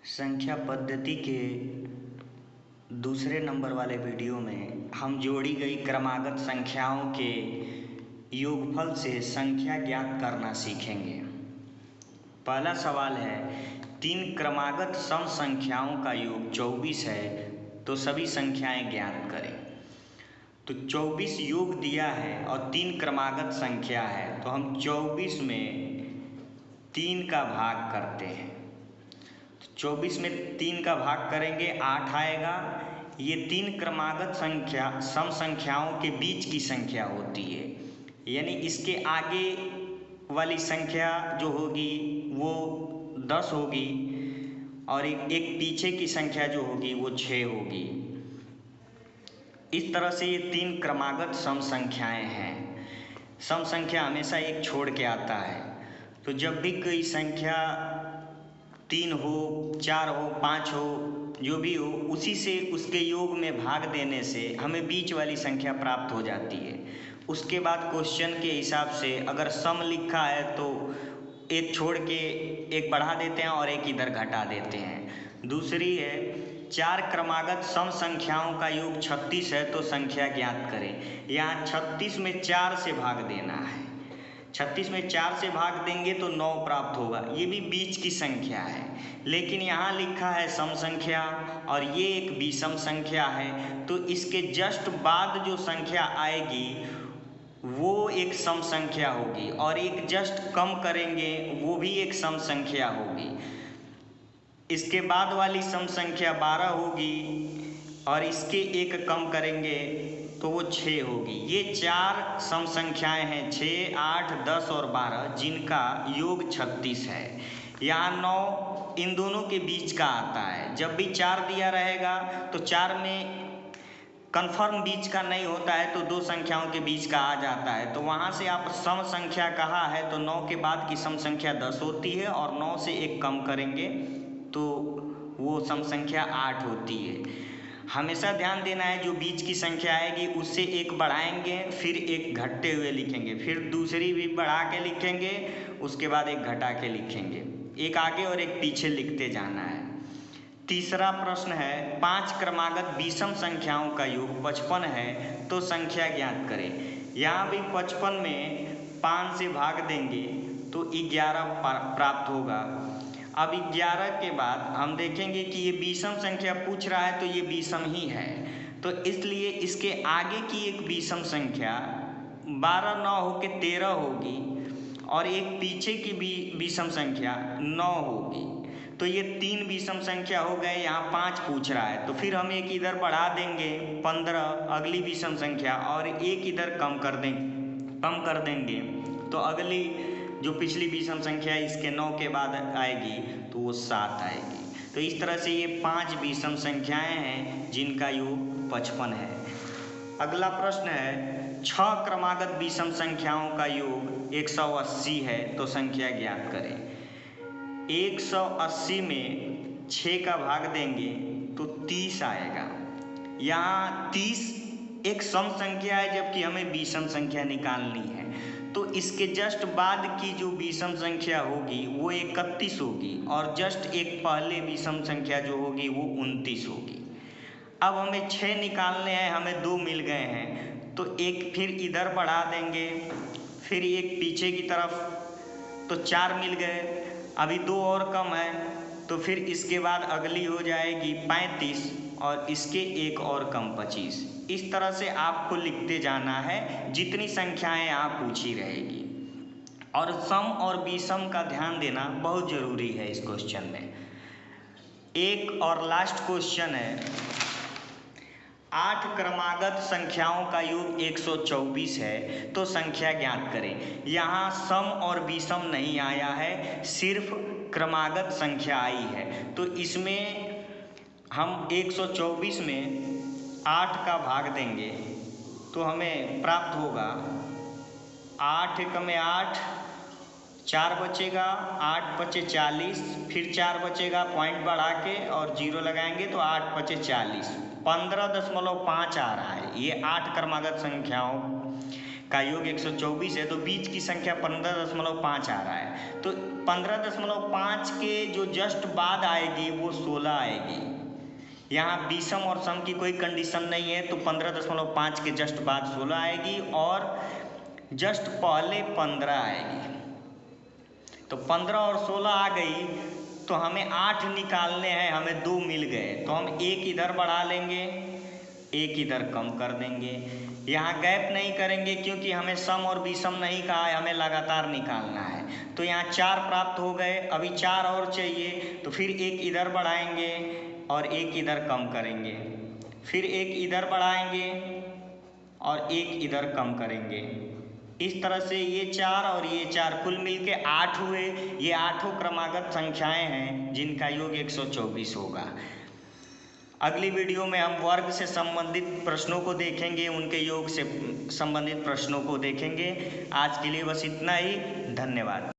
संख्या पद्धति के दूसरे नंबर वाले वीडियो में हम जोड़ी गई क्रमागत संख्याओं के योगफल से संख्या ज्ञात करना सीखेंगे। पहला सवाल है, 3 क्रमागत सम संख्याओं का योग 24 है, तो सभी संख्याएं ज्ञात करें। तो 24 योग दिया है और 3 क्रमागत संख्या है, तो हम 24 में 3 का भाग करते हैं। 24 में 3 का भाग करेंगे 8 आएगा। ये 3 क्रमागत संख्या सम संख्याओं के बीच की संख्या होती है, यानी इसके आगे वाली संख्या जो होगी वो 10 होगी और एक पीछे की संख्या जो होगी वो 6 होगी। इस तरह से ये 3 क्रमागत सम संख्याएं हैं। सम संख्या हमेशा एक छोड़ के आता है, तो जब भी कोई संख्या 3 हो, 4 हो, 5 हो, जो भी हो, उसी से उसके योग में भाग देने से हमें बीच वाली संख्या प्राप्त हो जाती है। उसके बाद क्वेश्चन के हिसाब से अगर सम लिखा है तो एक छोड़ के एक बढ़ा देते हैं और एक इधर घटा देते हैं। दूसरी है, 4 क्रमागत सम संख्याओं का योग 36 है, तो संख्या ज्ञात करें। यहाँ 36 में 4 से भाग देना है। 36 में 4 से भाग देंगे तो 9 प्राप्त होगा। ये भी बीच की संख्या है, लेकिन यहाँ लिखा है सम संख्या और ये एक विषम संख्या है, तो इसके जस्ट बाद जो संख्या आएगी वो एक सम संख्या होगी और एक जस्ट कम करेंगे वो भी एक सम संख्या होगी। इसके बाद वाली सम संख्या 12 होगी और इसके एक कम करेंगे तो वो 6 होगी। ये 4 सम संख्याएं हैं, 6, 8, 10 और 12, जिनका योग 36 है। यहाँ 9 इन दोनों के बीच का आता है। जब भी 4 दिया रहेगा तो 4 में कन्फर्म बीच का नहीं होता है, तो 2 संख्याओं के बीच का आ जाता है। तो वहाँ से आप सम संख्या कहा है तो 9 के बाद की सम संख्या 10 होती है और 9 से एक कम करेंगे तो वो सम संख्या 8 होती है। हमेशा ध्यान देना है, जो बीच की संख्या आएगी उससे एक बढ़ाएंगे, फिर एक घटते हुए लिखेंगे, फिर दूसरी भी बढ़ा के लिखेंगे, उसके बाद एक घटा के लिखेंगे। एक आगे और एक पीछे लिखते जाना है। तीसरा प्रश्न है, 5 क्रमागत विषम संख्याओं का योग 55 है, तो संख्या ज्ञात करें। यहाँ भी 55 में 5 से भाग देंगे तो 11 प्राप्त होगा। अब 11 के बाद हम देखेंगे कि ये विषम संख्या पूछ रहा है, तो ये विषम ही है, तो इसलिए इसके आगे की एक विषम संख्या 12 9 होके 13 होगी और एक पीछे की भी विषम संख्या 9 होगी। तो ये 3 विषम संख्या हो गए। यहाँ 5 पूछ रहा है, तो फिर हम एक इधर बढ़ा देंगे 15 अगली विषम संख्या और एक इधर कम कर देंगे तो अगली जो पिछली विषम संख्या इसके 9 के बाद आएगी तो वो 7 आएगी। तो इस तरह से ये 5 विषम संख्याएं हैं जिनका योग 55 है। अगला प्रश्न है, 6 क्रमागत विषम संख्याओं का योग 180 है, तो संख्या ज्ञात करें। 180 में 6 का भाग देंगे तो 30 आएगा। यहाँ 30 एक सम संख्या है, जबकि हमें विषम संख्या निकालनी है, तो इसके जस्ट बाद की जो विषम संख्या होगी वो 31 होगी और जस्ट एक पहले विषम संख्या जो होगी वो 29 होगी। अब हमें 6 निकालने हैं, हमें 2 मिल गए हैं, तो एक फिर इधर बढ़ा देंगे, फिर एक पीछे की तरफ तो 4 मिल गए। अभी 2 और कम है, तो फिर इसके बाद अगली हो जाएगी 35 और इसके एक और कम 25। इस तरह से आपको लिखते जाना है, जितनी संख्याएं आप पूछी रहेगी। और सम और विषम का ध्यान देना बहुत ज़रूरी है इस क्वेश्चन में। एक और लास्ट क्वेश्चन है, 8 क्रमागत संख्याओं का योग 124 है, तो संख्या ज्ञात करें। यहाँ सम और विषम नहीं आया है, सिर्फ क्रमागत संख्या आई है, तो इसमें हम 124 में 8 का भाग देंगे तो हमें प्राप्त होगा 8 एक में 8, 4 बचेगा, 8 बचे 40, फिर 4 बचेगा, पॉइंट बढ़ा के और 0 लगाएंगे तो 8 बचे 40, 15.5 आ रहा है। ये 8 क्रमागत संख्याओं का योग 124 है, तो बीच की संख्या 15.5 आ रहा है। तो 15.5 के जो जस्ट बाद आएगी वो 16 आएगी। यहाँ विषम और सम की कोई कंडीशन नहीं है, तो 15.5 के जस्ट बाद 16 आएगी और जस्ट पहले 15 आएगी। तो 15 और 16 आ गई, तो हमें 8 निकालने हैं, हमें 2 मिल गए, तो हम एक इधर बढ़ा लेंगे, एक इधर कम कर देंगे। यहाँ गैप नहीं करेंगे क्योंकि हमें सम और विषम नहीं कहा है, हमें लगातार निकालना है। तो यहाँ 4 प्राप्त हो गए, अभी 4 और चाहिए, तो फिर एक इधर बढ़ाएंगे और एक इधर कम करेंगे, फिर एक इधर बढ़ाएंगे और एक इधर कम करेंगे। इस तरह से ये 4 और ये 4 कुल मिलके 8 हुए। ये 8 क्रमागत संख्याएं हैं जिनका योग 124 होगा। अगली वीडियो में हम वर्ग से संबंधित प्रश्नों को देखेंगे, उनके योग से संबंधित प्रश्नों को देखेंगे। आज के लिए बस इतना ही, धन्यवाद।